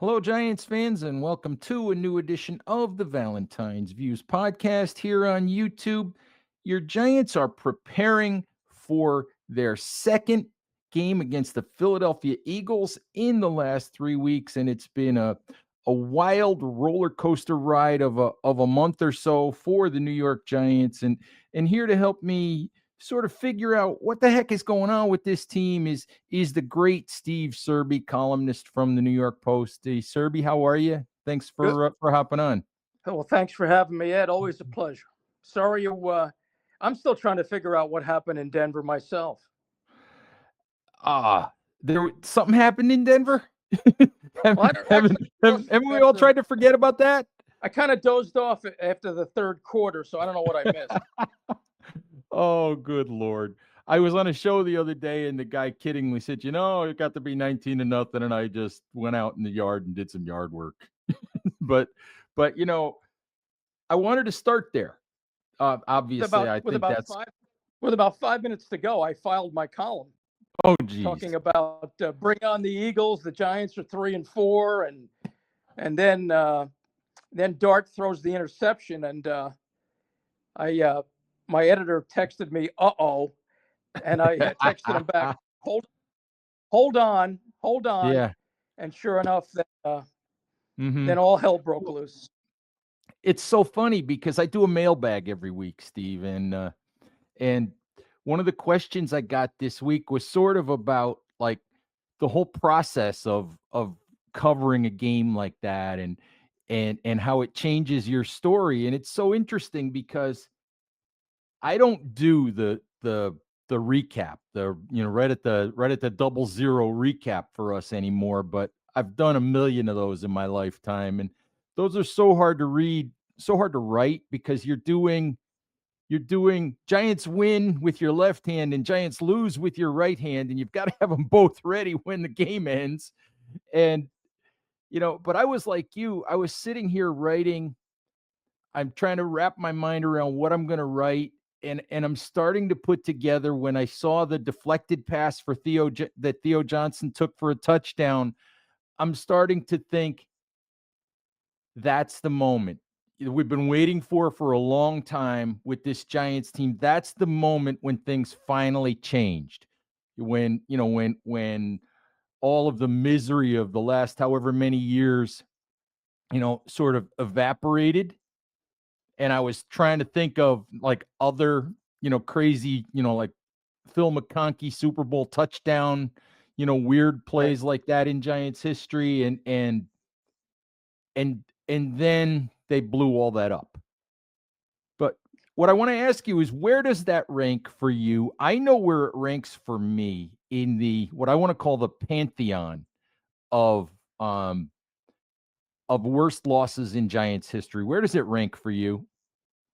Hello, Giants fans, and welcome to a new edition of the Valentine's Views podcast here on YouTube. Your Giants are preparing for their second game against the Philadelphia Eagles in the last 3 weeks, and it's been a wild roller coaster ride of a month or so for the New York Giants. And here to help me sort of figure out what the heck is going on with this team is the great Steve Serby, columnist from the New York Post. Hey, Serby, how are you? Thanks Good. for hopping on. Well, thanks for having me, Ed. Always a pleasure. Sorry I'm still trying to figure out what happened in Denver myself. Something happened in Denver. Well, Haven't we all tried to forget about that? I kind of dozed off after the third quarter, so I don't know what I missed. Oh, good Lord. I was on a show the other day, and the guy kiddingly said, it got to be 19-0, and I just went out in the yard and did some yard work. but I wanted to start there. Obviously, with about 5 minutes to go, I filed my column. Oh, geez. Talking about bring on the Eagles. The Giants are 3-4, and then Dart throws the interception, and my editor texted me, "Uh-oh," and I texted him back, "Hold on." Yeah. And sure enough, then all hell broke loose. It's so funny because I do a mailbag every week, Steve, and one of the questions I got this week was sort of about like the whole process of covering a game like that and how it changes your story. And it's so interesting because I don't do the recap, right at the 00 recap for us anymore, but I've done a million of those in my lifetime, and those are so hard to read, so hard to write, because you're doing Giants win with your left hand and Giants lose with your right hand, and you've got to have them both ready when the game ends. And but I was like you, I was sitting here writing. I'm trying to wrap my mind around what I'm going to write, and I'm starting to put together, when I saw the deflected pass for that Theo Johnson took for a touchdown, I'm starting to think that's the moment we've been waiting for a long time with this Giants team. That's the moment when things finally changed. When all of the misery of the last however many years, sort of evaporated. And I was trying to think of like other, crazy, like Phil McConkey Super Bowl touchdown, weird plays like that in Giants history. And then they blew all that up. But what I want to ask you is, where does that rank for you? I know where it ranks for me in what I want to call the pantheon of worst losses in Giants history. Where does it rank for you?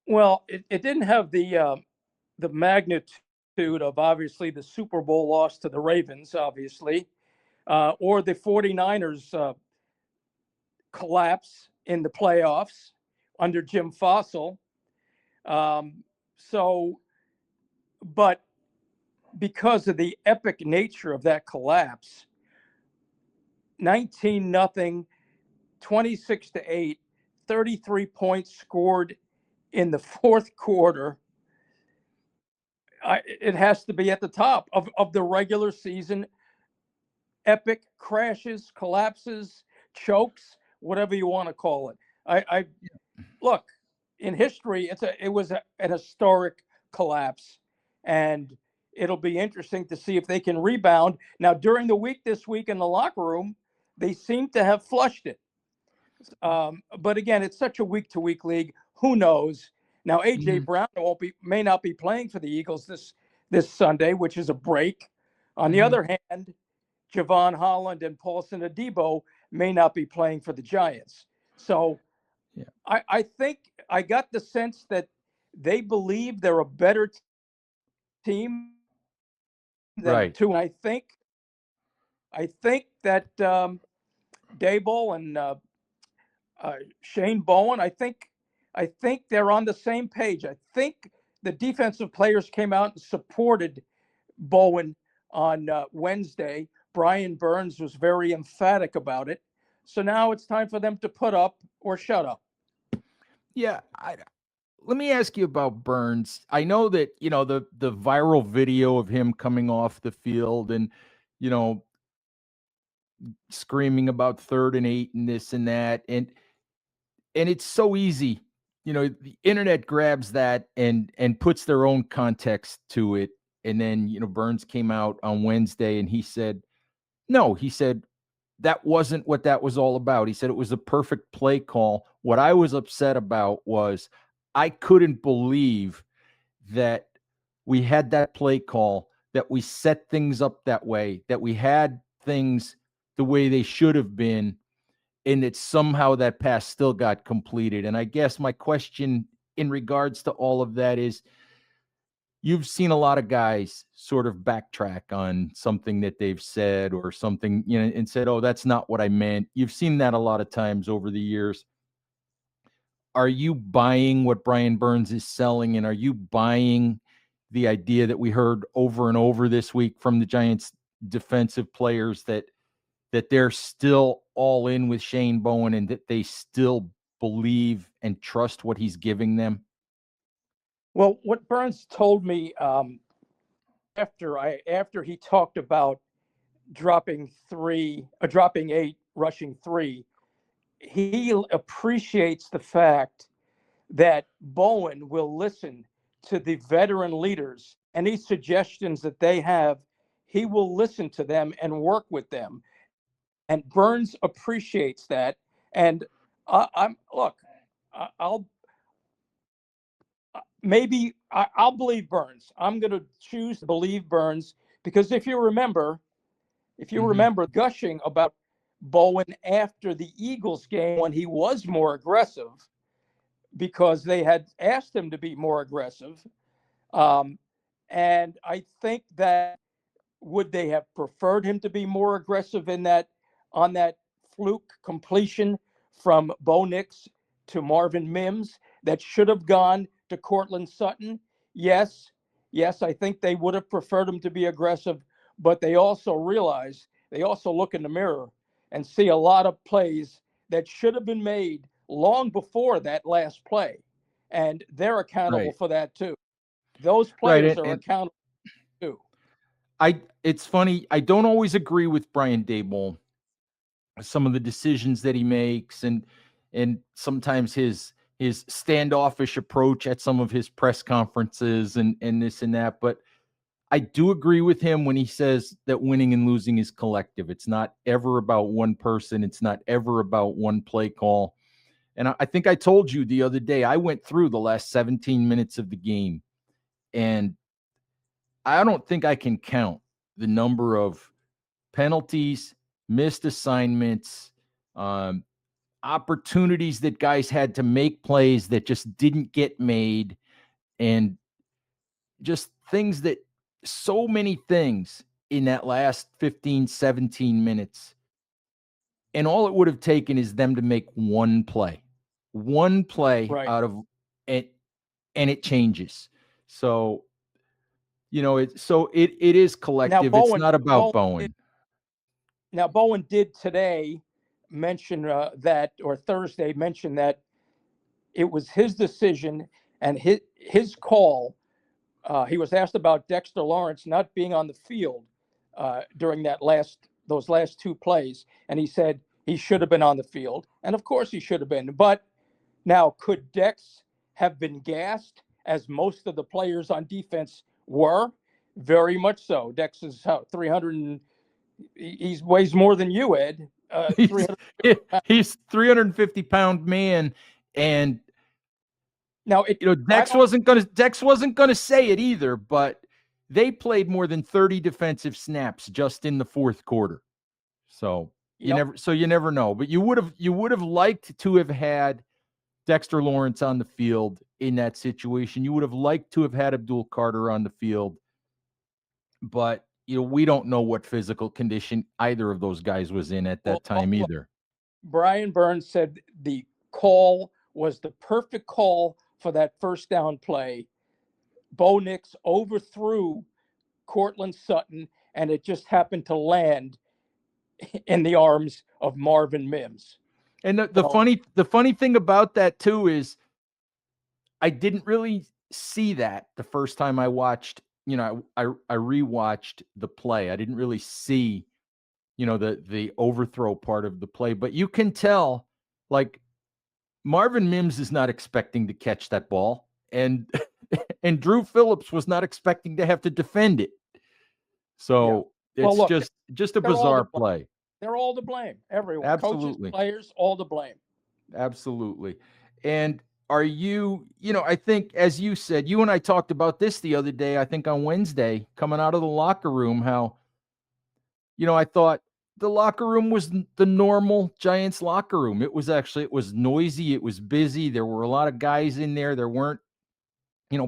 Well, it didn't have the magnitude of, obviously, the Super Bowl loss to the Ravens, obviously, or the 49ers collapse in the playoffs under Jim Fassel. But because of the epic nature of that collapse, 19-0, 26-8, 33 points scored in the fourth quarter, it has to be at the top of the regular season epic crashes, collapses, chokes, whatever you want to call it. Look, in history, it was an historic collapse, and it'll be interesting to see if they can rebound. Now, during the week this week in the locker room, they seem to have flushed it. But again, it's such a week-to-week league. Who knows? Now, A.J. Brown may not be playing for the Eagles this Sunday, which is a break. On the other hand, Javon Holland and Paulson Adebo may not be playing for the Giants. So I think I got the sense that they believe they're a better team than two. And I think that Daboll and Shane Bowen, I think they're on the same page. I think the defensive players came out and supported Bowen on Wednesday. Brian Burns was very emphatic about it. So now it's time for them to put up or shut up. Yeah, let me ask you about Burns. I know that, the viral video of him coming off the field and, you know, screaming about 3rd and 8 and this and that. And it's so easy. The internet grabs that and puts their own context to it. And then, Burns came out on Wednesday and he said, no, he said that wasn't what that was all about. He said it was a perfect play call. What I was upset about was I couldn't believe that we had that play call, that we set things up that way, that we had things the way they should have been, and that somehow that pass still got completed. And I guess my question in regards to all of that is, you've seen a lot of guys sort of backtrack on something that they've said or something, and said, oh, that's not what I meant. You've seen that a lot of times over the years. Are you buying what Brian Burns is selling? And are you buying the idea that we heard over and over this week from the Giants defensive players that they're still all in with Shane Bowen and that they still believe and trust what he's giving them? Well, what Burns told me after he talked about dropping 8, rushing 3, he appreciates the fact that Bowen will listen to the veteran leaders. Any suggestions that they have, he will listen to them and work with them. And Burns appreciates that. And I'll I'll believe Burns. I'm going to choose to believe Burns because if you remember gushing about Bowen after the Eagles game when he was more aggressive because they had asked him to be more aggressive. And I think that would they have preferred him to be more aggressive on that fluke completion from Bo Nix to Marvin Mims that should have gone to Cortland Sutton? Yes, I think they would have preferred him to be aggressive, but they also look in the mirror and see a lot of plays that should have been made long before that last play. And they're accountable Right. for that too. Those Right. players And, are and accountable too. it's funny. I don't always agree with Brian Daboll, some of the decisions that he makes, and sometimes his standoffish approach at some of his press conferences and this and that. But I do agree with him when he says that winning and losing is collective. It's not ever about one person. It's not ever about one play call. And I think I told you the other day, I went through the last 17 minutes of the game, and I don't think I can count the number of penalties, missed assignments, um, opportunities that guys had to make plays that just didn't get made, and just things that so many things in that last 15, 17 minutes. And all it would have taken is them to make one play Right. out of it, and it changes. So, it is Now collective. It's Bowen not about Bowen. Bowen did today mention that, or Thursday mentioned that it was his decision and his call. He was asked about Dexter Lawrence not being on the field during those last 2 plays, and he said he should have been on the field, and of course he should have been. But now, could Dex have been gassed as most of the players on defense were? Very much so. Dex is 300 and he weighs more than you, Ed. He's 300. he's 350-pound man, and Now, I don't. Dex wasn't gonna say it either, but they played more than 30 defensive snaps just in the fourth quarter. So Yep. you never know. But you would have liked to have had Dexter Lawrence on the field in that situation. You would have liked to have had Abdul Carter on the field, but we don't know what physical condition either of those guys was in at Well, that time look, either. Brian Burns said the call was the perfect call for that first down play. Bo Nix overthrew Cortland Sutton, and it just happened to land in the arms of Marvin Mims. And So, the funny thing about that too is I didn't really see that the first time I watched, I rewatched the play. I didn't really see, the overthrow part of the play, but you can tell, like, Marvin Mims is not expecting to catch that ball, and and Drew Phillips was not expecting to have to defend it. yeah. So Well, it's look, just a they're all to bizarre blame. play. They're all to blame. Everyone, coaches, Absolutely. players, all to blame. Absolutely. And are I think, as you said, you and I talked about this the other day, I think on Wednesday, coming out of the locker room, how, I thought the locker room was the normal Giants locker room. It was noisy. It was busy. There were a lot of guys in there. There weren't,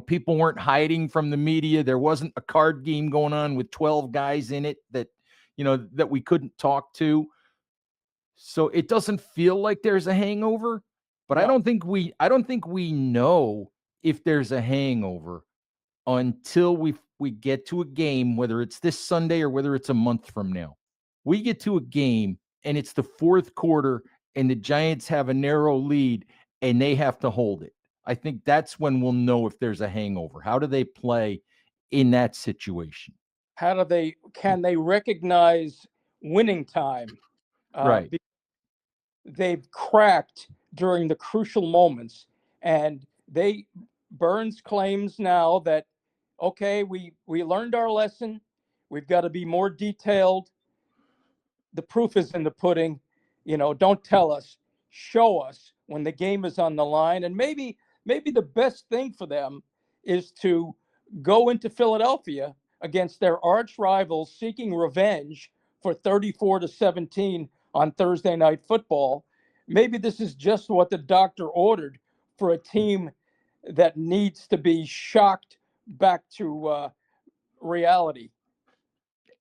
people weren't hiding from the media. There wasn't a card game going on with 12 guys in it that we couldn't talk to. So it doesn't feel like there's a hangover, but I No, don't think we know if there's a hangover until we get to a game, whether it's this Sunday or whether it's a month from now. We get to a game and it's the fourth quarter and the Giants have a narrow lead and they have to hold it. I think that's when we'll know if there's a hangover. How do they play in that situation? can they recognize winning time? Right. They've cracked during the crucial moments, and Burns claims now that, okay, we learned our lesson. We've got to be more detailed. The proof is in the pudding. Don't tell us, show us when the game is on the line. And maybe the best thing for them is to go into Philadelphia against their arch rivals seeking revenge for 34-17 on Thursday Night Football. Maybe this is just what the doctor ordered for a team that needs to be shocked back to reality.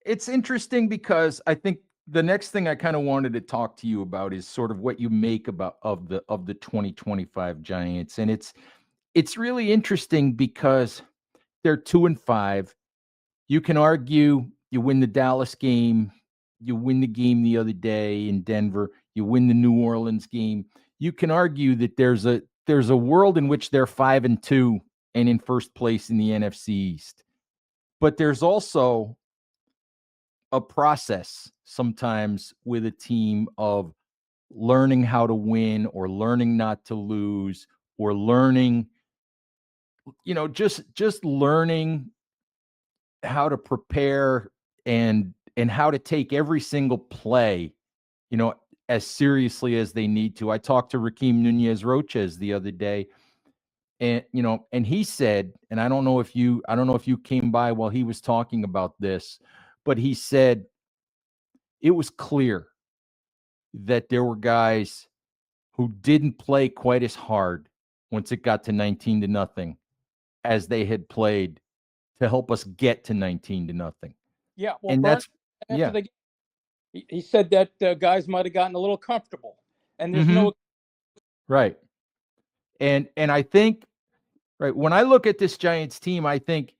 It's interesting because I think the next thing I kind of wanted to talk to you about is sort of what you make about of the 2025 Giants. And it's really interesting because they're 2-5. You can argue you win the Dallas game, you win the game the other day in Denver, you win the New Orleans game. You can argue that there's a world in which they're 5-2 and in first place in the NFC East. But there's also a process sometimes with a team of learning how to win or learning not to lose or learning, just learning how to prepare and how to take every single play, you know, as seriously as they need to. I talked to Raheem Nunez Roches the other day, and and he said, and I don't know if you came by while he was talking about this, but he said it was clear that there were guys who didn't play quite as hard once it got to 19-0 as they had played to help us get to 19-0. Yeah, well, And Burns that's after yeah. the he said that guys might have gotten a little comfortable, and there's Mhm. no. Right. And I think, right, when I look at this Giants team, I think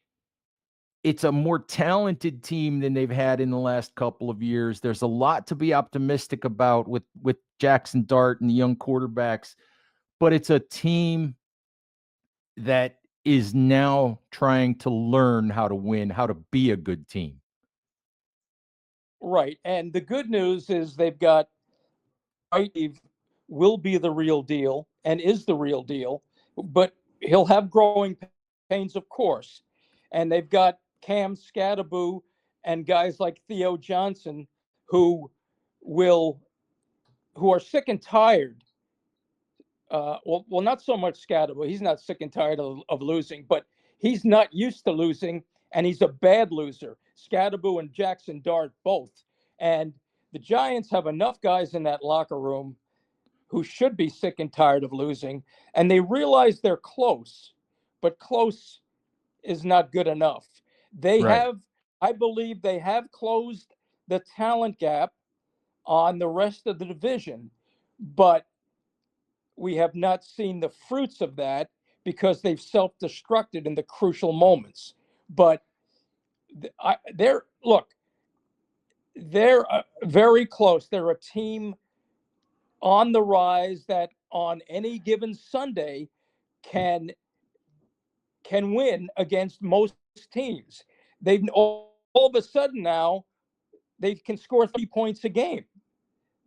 it's a more talented team than they've had in the last couple of years. There's a lot to be optimistic about with Jaxson Dart and the young quarterbacks, but it's a team that is now trying to learn how to win, how to be a good team. Right, and the good news is they've got Steve will be the real deal and is the real deal, but he'll have growing pains, of course. And they've got Cam Scattaboo and guys like Theo Johnson who will who are sick and tired. Well, not so much Scatterbo. He's not sick and tired of losing, but he's not used to losing, and he's a bad loser. Scatterbo and Jaxson Dart both. And the Giants have enough guys in that locker room who should be sick and tired of losing, and they realize they're close, but close is not good enough. They Right. have, I believe, they have closed the talent gap on the rest of the division, but we have not seen the fruits of that because they've self-destructed in the crucial moments. But they're look, They're very close. They're a team on the rise that on any given Sunday can win against most teams. They've all of a sudden now they can score 3 points a game.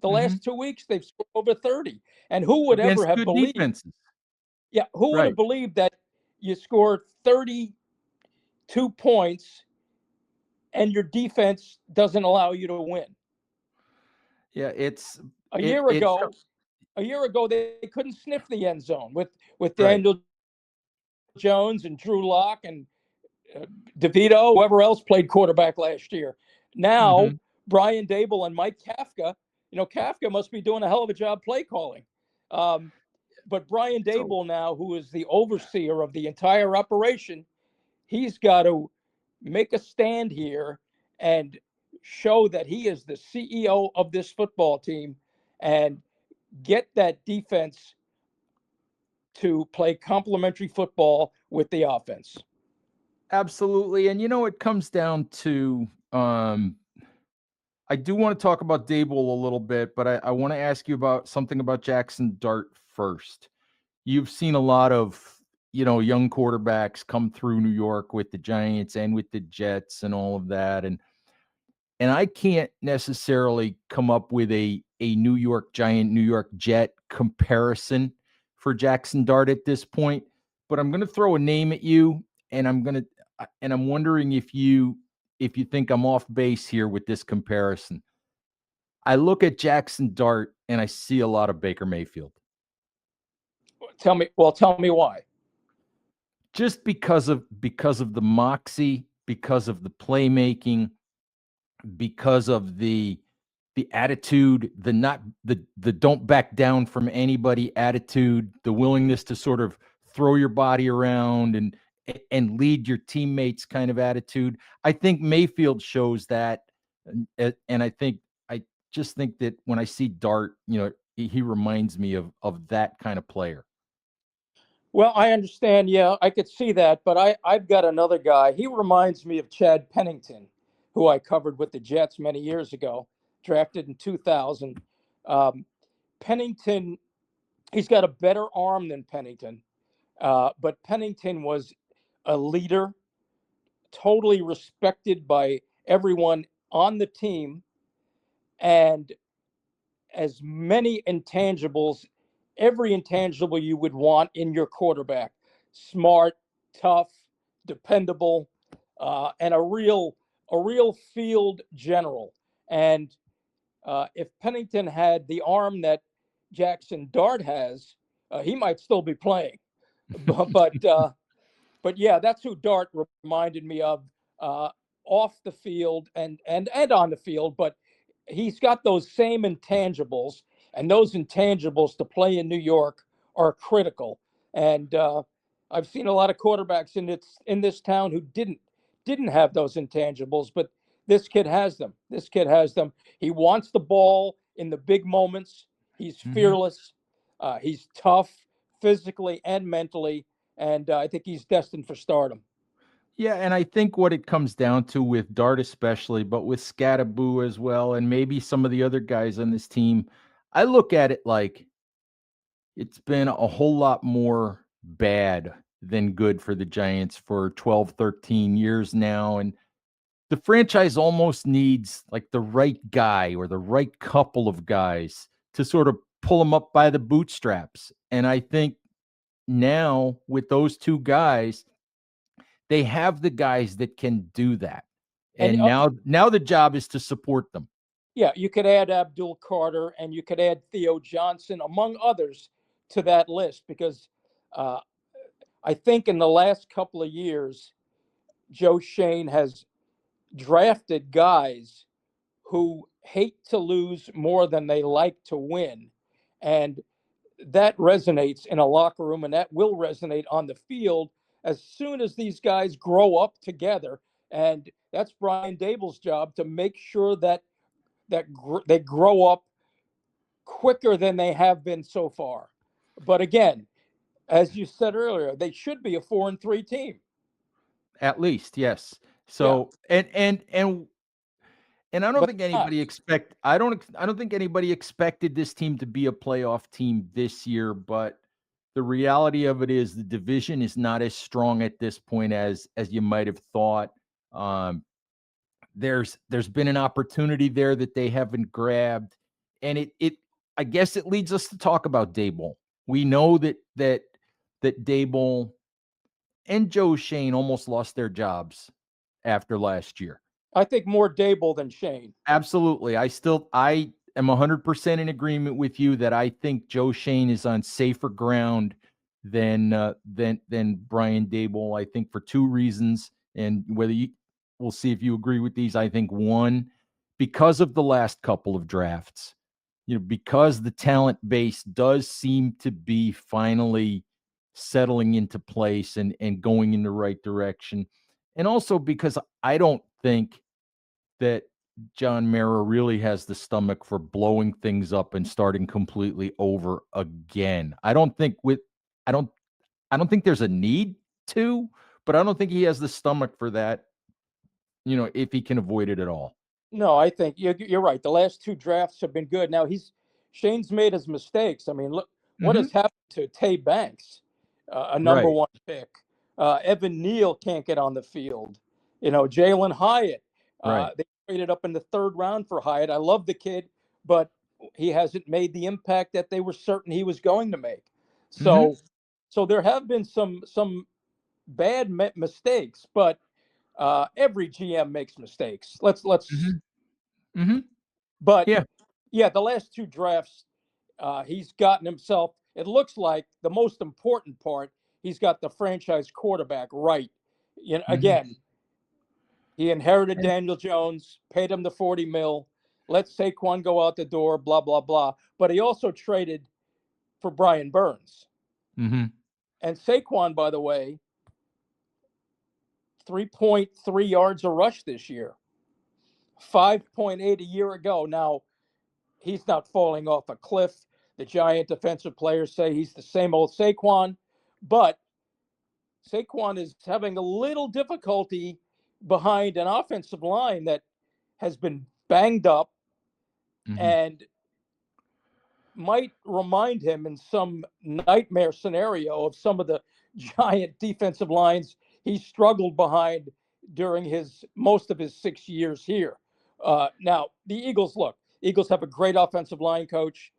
The last 2 weeks they've scored over 30. And who would ever against have good believed? defenses. Yeah, who would have Right. believed that you score 32 points and your defense doesn't allow you to win? Yeah, A it year it's ago, they couldn't sniff the end zone with right. Daniel Jones and Drew Lock and DeVito, whoever else played quarterback last year. Now, Mm-hmm. Brian Daboll and Mike Kafka, Kafka must be doing a hell of a job play calling. But Brian So Daboll now, who is the overseer of the entire operation, he's got to make a stand here and show that he is the CEO of this football team and get that defense to play complementary football with the offense. absolutely, and it comes down to I do want to talk about Daboll a little bit, but I want to ask you about something about Jaxson Dart first. You've seen a lot of young quarterbacks come through New York with the Giants and with the Jets and all of that, and I can't necessarily come up with a New York Giant, New York Jet comparison for Jaxson Dart at this point. But I'm going to throw a name at you, and I'm wondering if you think I'm off base here with this comparison. I look at Jaxson Dart and I see a lot of Baker Mayfield. Tell me why. Just because of the moxie, because of the playmaking, because of the attitude, the don't back down from anybody attitude, the willingness to sort of throw your body around and lead your teammates kind of attitude. I think Mayfield shows that, and I just think that when I see Dart, he reminds me of that kind of player. Well, I understand. Yeah, I could see that. But I've got another guy. He reminds me of Chad Pennington, who I covered with the Jets many years ago, drafted in 2000. Um, Pennington, he's got a better arm than Pennington. But Pennington was a leader, totally respected by everyone on the team, and as many intangibles, every intangible you would want in your quarterback: smart, tough, dependable, and a real field general. And if Pennington had the arm that Jaxson Dart has, he might still be playing. But but yeah, that's who Dart reminded me of, uh, off the field and on the field. But he's got those same intangibles, and those intangibles to play in New York are critical. And I've seen a lot of quarterbacks in this town who didn't have those intangibles, but this kid has them. This kid has them. He wants the ball in the big moments. He's Mhm. fearless. He's tough physically and mentally, and I think he's destined for stardom. Yeah, and I think what it comes down to with Dart especially, but with Scattaboo as well, and maybe some of the other guys on this team, I look at it like it's been a whole lot more bad than good for the Giants for 12, 13 years now. And the franchise almost needs like the right guy or the right couple of guys to sort of pull them up by the bootstraps. And I think now with those two guys, they have the guys that can do that. And And now the job is to support them. yeah, you could add Abdul Carter and you could add Theo Johnson, among others, to that list because uh, I think in the last couple of years, Joe Shane has drafted guys who hate to lose more than they like to win. And that resonates in a locker room, and that will resonate on the field as soon as these guys grow up together. And that's Brian Daboll's job, to make sure that they grow up quicker than they have been so far. But again, as you said earlier, they should be a 4-3 team. At least, yes. Yeah. So and And I don't but think not. anybody I don't think anybody expected this team to be a playoff team this year, but the reality of it is the division is not as strong at this point as you might have thought. Um, there's been an opportunity there that they haven't grabbed, and it I guess it leads us to talk about Daboll. We know that Daboll and Joe Shane almost lost their jobs after last year. I think more Daboll than Shane. Absolutely. I am 100% in agreement with you that I think Joe Shane is on safer ground than Brian Daboll. I think for two reasons, and we'll see if you agree with these. I think one, because of the last couple of drafts, because the talent base does seem to be finally settling into place and going in the right direction. And also because I don't think that John Mara really has the stomach for blowing things up and starting completely over again. I don't I don't think there's a need to, but I don't think he has the stomach for that, if he can avoid it at all. No, I think you're right. The last two drafts have been good. Now Shane's made his mistakes. I mean, look what Mhm. has happened to Tay Banks, a number Right, one pick. Evan Neal can't get on the field. Jalen Hyatt. right. They traded up in the third round for Hyatt. I love the kid, but he hasn't made the impact that they were certain he was going to make. Mhm, So there have been some bad mistakes, but every GM makes mistakes. Let's mhm, mhm. but Yeah. yeah, the last two drafts, he's gotten himself. It looks like the most important part. He's got the franchise quarterback right. Mhm. Again, he inherited And Daniel Jones, paid him the 40 mil, let Saquon go out the door, blah blah blah. But he also traded for Brian Burns mhm, and Saquon. By the way, 3.3 yards a rush this year, 5.8 a year ago. Now he's not falling off a cliff. The Giant defensive players say he's the same old Saquon, but Saquon is having a little difficulty behind an offensive line that has been banged up mhm. and might remind him in some nightmare scenario of some of the Giant defensive lines he struggled behind during his most of his 6 years here. Now the Eagles have a great offensive line coach.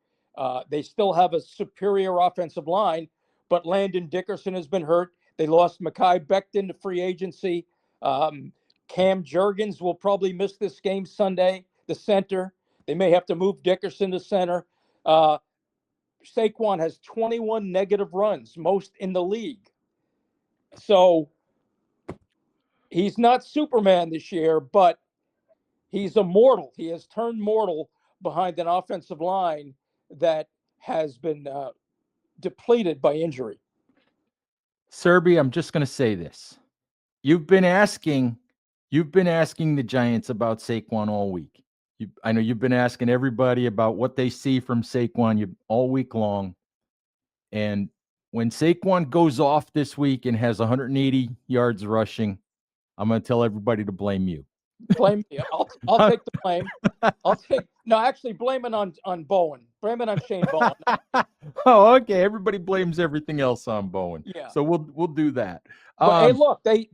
They still have a superior offensive line, but Landon Dickerson has been hurt. They lost Mekhi Becton to free agency. Um, Cam Jurgens will probably miss this game Sunday, the center. They may have to move Dickerson to center. Uh, Saquon has 21 negative runs, most in the league. So he's not Superman this year, but he's immortal. He has turned mortal behind an offensive line that has been depleted by injury. Serby, I'm just gonna say this. You've been asking you've been asking the Giants about Saquon all week. I know you've been asking everybody about what they see from Saquon all week long. And when Saquon goes off this week and has 180 yards rushing, I'm going to tell everybody to blame you. Blame me. I'll take the blame. Actually blame it on Bowen. Blame it on Shane Bowen. Oh, okay. Everybody blames everything else on Bowen, Yeah. so we'll do that. But hey, look, they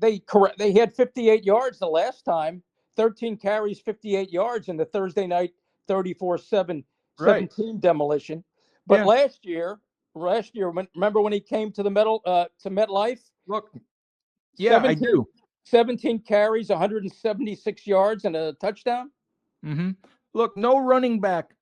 had 58 yards the last time, 13 carries, 58 yards in the Thursday night 34-7 Right. 17 demolition. But Yeah. last year, remember when he came to the to MetLife? Look. Yeah, I 17, do. 17 carries, 176 yards, and a touchdown. Hmm. Look, no running back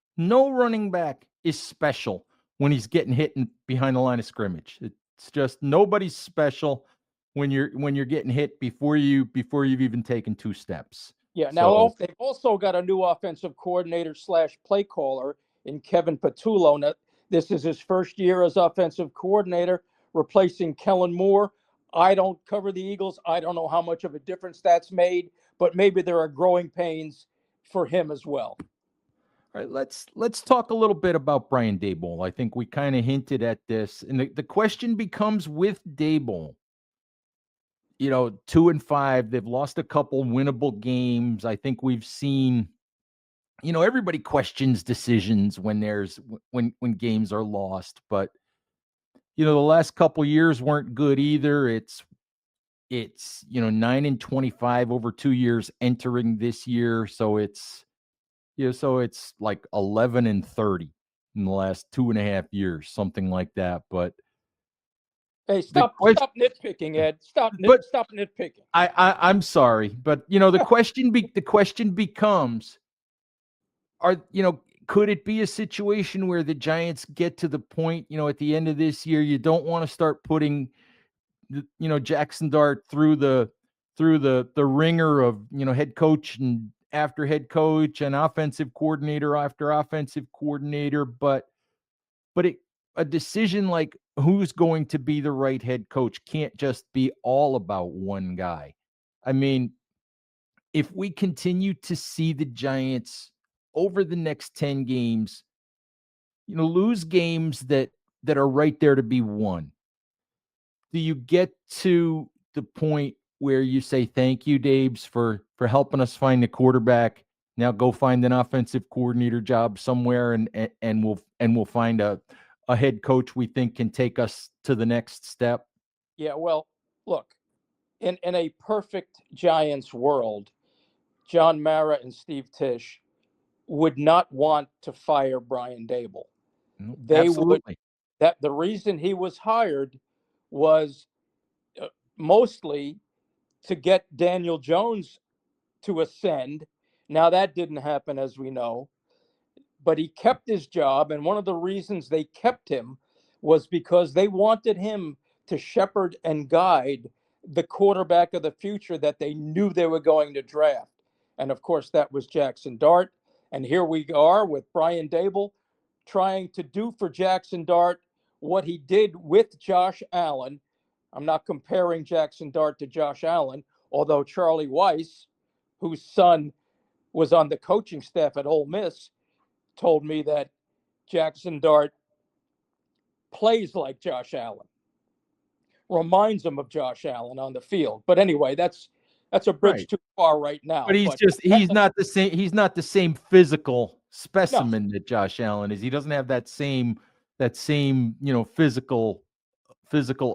is special when he's getting hit behind the line of scrimmage. It's just nobody's special when you're getting hit before you've even taken two steps. Yeah. So Now they've also got a new offensive coordinator / play caller in Kevin Patullo. Now, this is his first year as offensive coordinator, replacing Kellen Moore. I don't cover the Eagles. I don't know how much of a difference that's made, but maybe there are growing pains for him as well. all right, let's talk a little bit about Brian Daboll. I think we kind of hinted at this, and the question becomes with Daboll. 2-5. They've lost a couple winnable games. I think we've seen everybody questions decisions when when games are lost, but the last couple years weren't good either. It's 9-25 over 2 years entering this year, so it's like 11-30 in the last 2.5 years, something like that. But Hey, the stop question, nitpicking, Ed. Stop but nitpicking. I'm sorry, but the question becomes, could it be a situation where the Giants get to the point, at the end of this year, you don't want to start putting Jaxson Dart through the ringer of head coach and after head coach and offensive coordinator after offensive coordinator, but a decision like who's going to be the right head coach can't just be all about one guy. I mean, if we continue to see the Giants over the next 10 games, lose games that are right there to be won, do you get to the point where you say, thank you, Dabes, for helping us find the quarterback? Now go find an offensive coordinator job somewhere, and we'll find a head coach we think can take us to the next step? Yeah, well, look, in a perfect Giants world, John Mara and Steve Tisch would not want to fire Brian Daboll. No, They would. absolutely. That the reason he was hired was mostly to get Daniel Jones to ascend. Now that didn't happen, as we know, but he kept his job, and one of the reasons they kept him was because they wanted him to shepherd and guide the quarterback of the future that they knew they were going to draft. And of course, that was Jaxson Dart. And here we are with Brian Daboll trying to do for Jaxson Dart what he did with Josh Allen. I'm not comparing Jaxson Dart to Josh Allen, although Charlie Weiss, whose son was on the coaching staff at Ole Miss, told me that Jaxson Dart plays like Josh Allen, reminds him of Josh Allen on the field. But anyway, that's a bridge Right. too far right now. But But he's not the same. He's not the same physical no, specimen that Josh Allen is. He doesn't have that same physical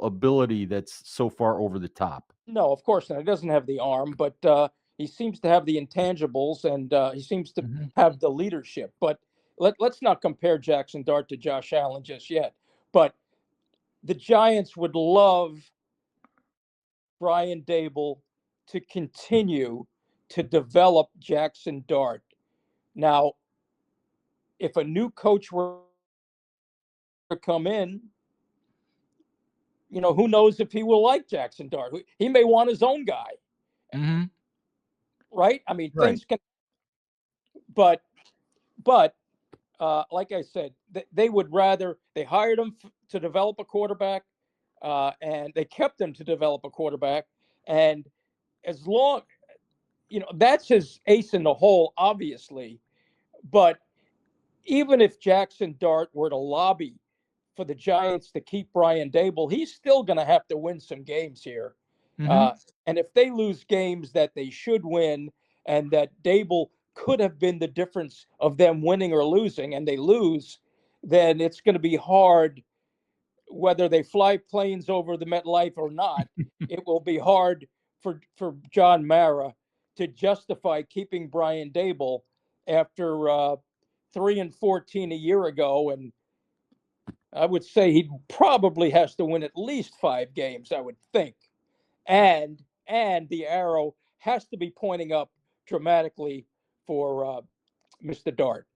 ability that's so far over the top. no, of course not. He doesn't have the arm, but he seems to have the intangibles, and he seems to Mhm. have the leadership. But let's not compare Jaxson Dart to Josh Allen just yet. But the Giants would love Brian Daboll to continue to develop Jaxson Dart. Now, if a new coach were to come in, who knows if he will like Jaxson Dart? He may want his own guy, Mhm. right? I mean, Right. things can, but but like I said, they would rather they hired him to develop a quarterback, and they kept him to develop a quarterback, and as long that's his ace in the hole, obviously, but even if Jaxson Dart were to lobby for the Giants to keep Brian Daboll, he's still going to have to win some games here. Mhm. Uh, and if they lose games that they should win and that Daboll could have been the difference of them winning or losing, and they lose, then it's going to be hard whether they fly planes over the MetLife or not. It will be hard for John Mara to justify keeping Brian Daboll after 3-14 a year ago, and I would say he probably has to win at least 5 games, I would think. And the arrow has to be pointing up dramatically for Mr. Dart.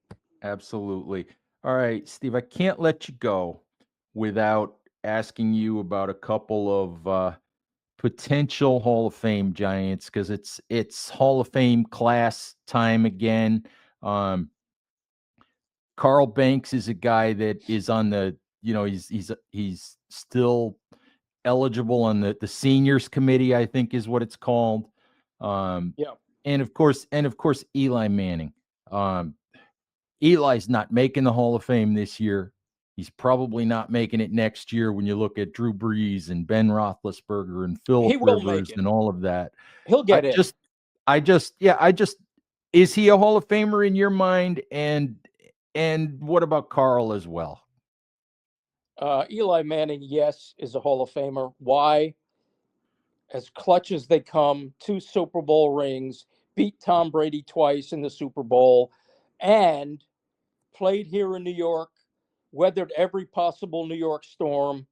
Absolutely. All right, Steve, I can't let you go without asking you about a couple of potential Hall of Fame Giants, because it's Hall of Fame class time again. Um, Carl Banks is a guy that is on the, he's still eligible on the seniors committee, I think is what it's called. Um, Yeah. and of course, Eli Manning. Um, Eli's not making the Hall of Fame this year. He's probably not making it next year when you look at Drew Brees and Ben Roethlisberger and He Philip will make Rivers it. and all of that. He'll I get in. just, I just, yeah, I just, Is he a Hall of Famer in your mind? And what about Carl as well? Eli Manning, yes, is a Hall of Famer. Why? As clutch as they come, 2 Super Bowl rings, beat Tom Brady twice in the Super Bowl, and played here in New York, weathered every possible New York storm,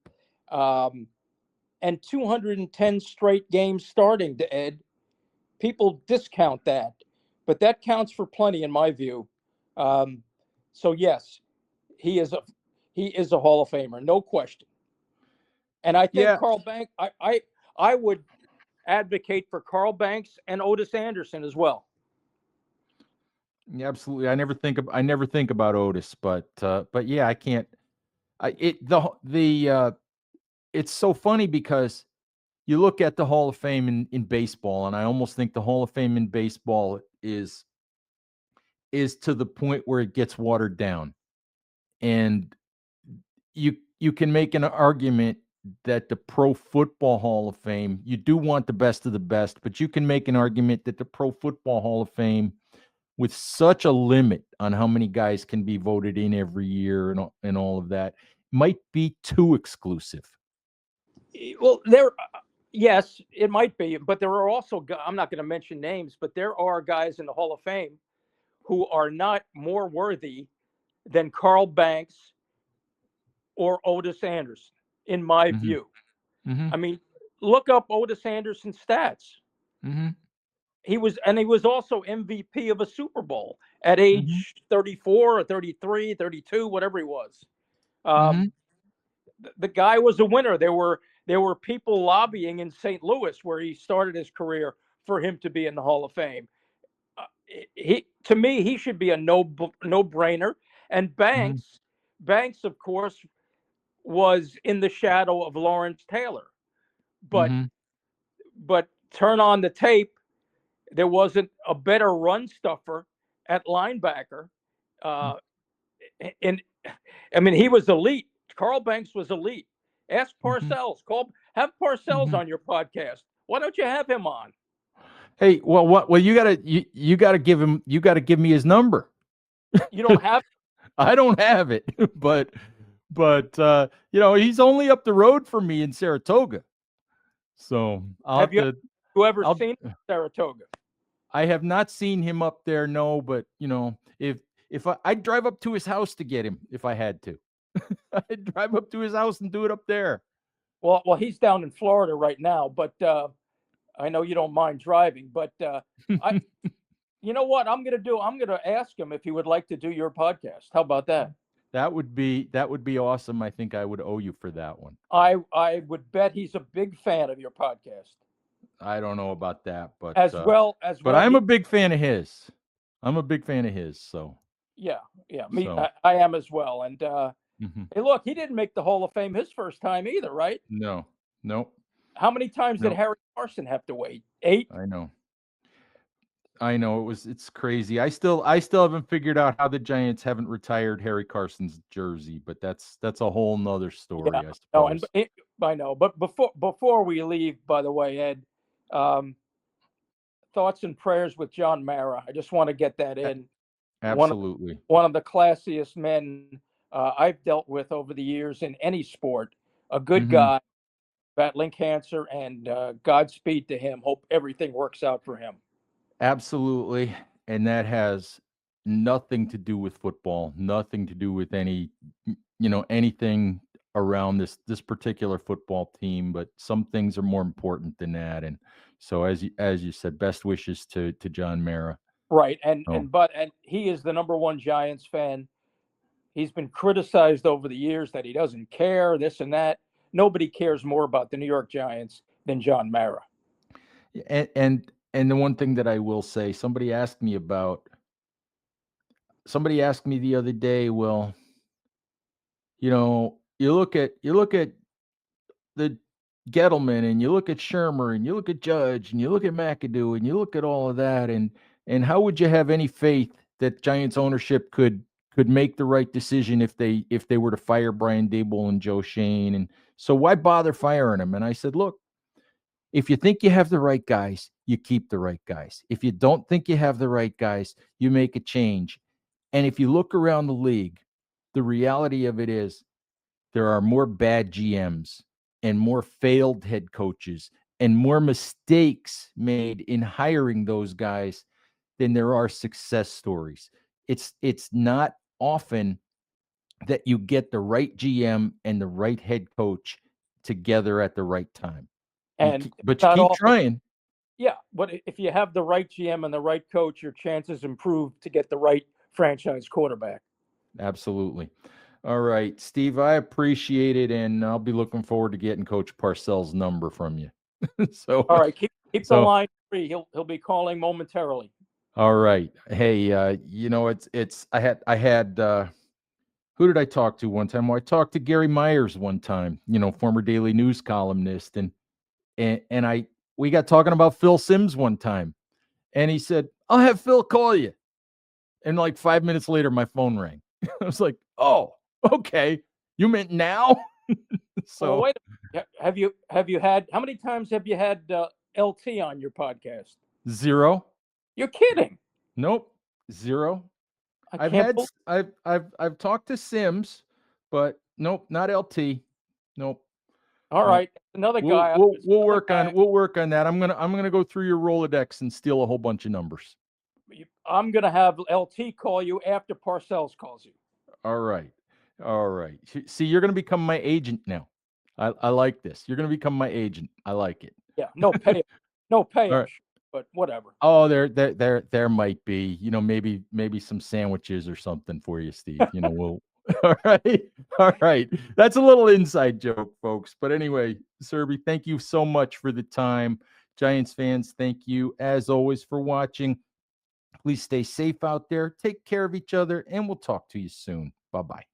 um, and 210 straight games starting, to Ed. People discount that, but that counts for plenty in my view. Um, so yes, he is a he is a Hall of Famer, no question. And I think Yeah, Carl Banks. I would advocate for Carl Banks and Otis Anderson as well. yeah, absolutely. I never think about Otis, but yeah, I can't. It's so funny because you look at the Hall of Fame in baseball, and I almost think the Hall of Fame in baseball is to the point where it gets watered down. And you can make an argument that the Pro Football Hall of Fame, you do want the best of the best, but you can make an argument that the Pro Football Hall of Fame, with such a limit on how many guys can be voted in every year and all of that, might be too exclusive. Well, yes, it might be, but there are also, I'm not going to mention names, but there are guys in the Hall of Fame who are not more worthy than Carl Banks or Otis Anderson, in my Mhm. view. Mhm. I mean, look up Otis Anderson's stats. Mhm. He was also MVP of a Super Bowl at Mhm. age 34 or 33, 32, whatever he was. Um, Mhm. the guy was a winner. There were people lobbying in St. Louis, where he started his career, for him to be in the Hall of Fame. To me, he should be a no brainer. And Mhm. Banks, of course, was in the shadow of Lawrence Taylor. But Mhm. but turn on the tape, there wasn't a better run stuffer at linebacker. Uh, and I mean, he was elite. Carl Banks was elite. Ask Mhm. Parcells. Have Parcells Mhm. on your podcast. Why don't you have him on? Hey, well, what? Well, you gotta give him. You gotta give me his number. You don't have. I don't have it, but he's only up the road from me in Saratoga, so I'll Have have to. you ever I'll. seen Saratoga? I have not seen him up there. No, but if I'd drive up to his house to get him if I had to. I'd drive up to his house and do it up there. Well, he's down in Florida right now, but I know you don't mind driving. But I, you know what I'm going to do? I'm going to ask him if he would like to do your podcast. How about that? That would be awesome. I think I would owe you for that one. I would bet he's a big fan of your podcast, I don't know about that, but as well as but well. I'm a big fan of his. I'm a big fan of his. Yeah, yeah, me, So I am as well. And mhm. hey, look, he didn't make the Hall of Fame his first time either, right? No, nope, How many times did nope. Harry Carson have to wait? 8. I know. I know it's crazy. I still haven't figured out how the Giants haven't retired Harry Carson's jersey, but that's a whole nother Yeah, story, I no, and suppose. I know. But before we leave, by the way, Ed, um, thoughts and prayers with John Mara. I just want to get that A- in. One of Absolutely. one of the classiest men I've dealt with over the years in any sport. A good Hmm. guy, battling cancer, and Godspeed to him. Hope everything works out for him. Absolutely. And that has nothing to do with football, nothing to do with anything around this particular football team, but some things are more important than that. And so as you said, best wishes to John Mara. Right, Oh, and he is the number one Giants fan. He's been criticized over the years that he doesn't care, this and that. Nobody cares more about the New York Giants than John Mara. and the one thing that I will say, somebody asked me the other day, well, you look at the Gettleman, and you look at Shermer, and you look at Judge, and you look at McAdoo, and you look at all of that, and how would you have any faith that Giants ownership could make the right decision if they were to fire Brian Daboll and Joe Shane? And so why bother firing him? And I said, look, If you think you have the right guys, you keep the right guys. If you don't think you have the right guys, you make a change. And if you look around the league, the reality of it is there are more bad GMs and more failed head coaches and more mistakes made in hiring those guys than there are success stories. It's not often that you get the right GM and the right head coach together at the right time. And But you not keep often. trying. Yeah, but if you have the right GM and the right coach, your chances improve to get the right franchise quarterback. Absolutely. All right, Steve, I appreciate it, and I'll be looking forward to getting Coach Parcells' number from you. so, All right, keep the so line free. He'll be calling momentarily. all right. Hey, it's I had who did I talk to one time? Well, I talked to Gary Myers one time, former Daily News columnist, and I we got talking about Phil Simms one time, and he said, "I'll have Phil call you." And like 5 minutes later, my phone rang. I was like, "Oh, okay. You meant now?" Well, so wait. Have you had how many times have you had LT on your podcast? 0. You're kidding. Nope. 0. I I've can't had believe. I've talked to Sims, but nope, not LT. Nope. All Nope. right, another We'll guy. we'll It's we'll another work guy. on we'll work on that. I'm gonna go through your Rolodex and steal a whole bunch of numbers. I'm gonna have LT call you after Parcells calls you. All right. All right. See, you're gonna become my agent now. I like this. You're gonna become my agent. I like it. Yeah, no pay, no pay, All I'm right. sure, but whatever. Oh, there might be, maybe some sandwiches or something for you, Steve. We'll all right. All right. That's a little inside joke, folks. But anyway, Serby, thank you so much for the time. Giants fans, thank you as always for watching. Please stay safe out there. Take care of each other, and we'll talk to you soon. Bye-bye.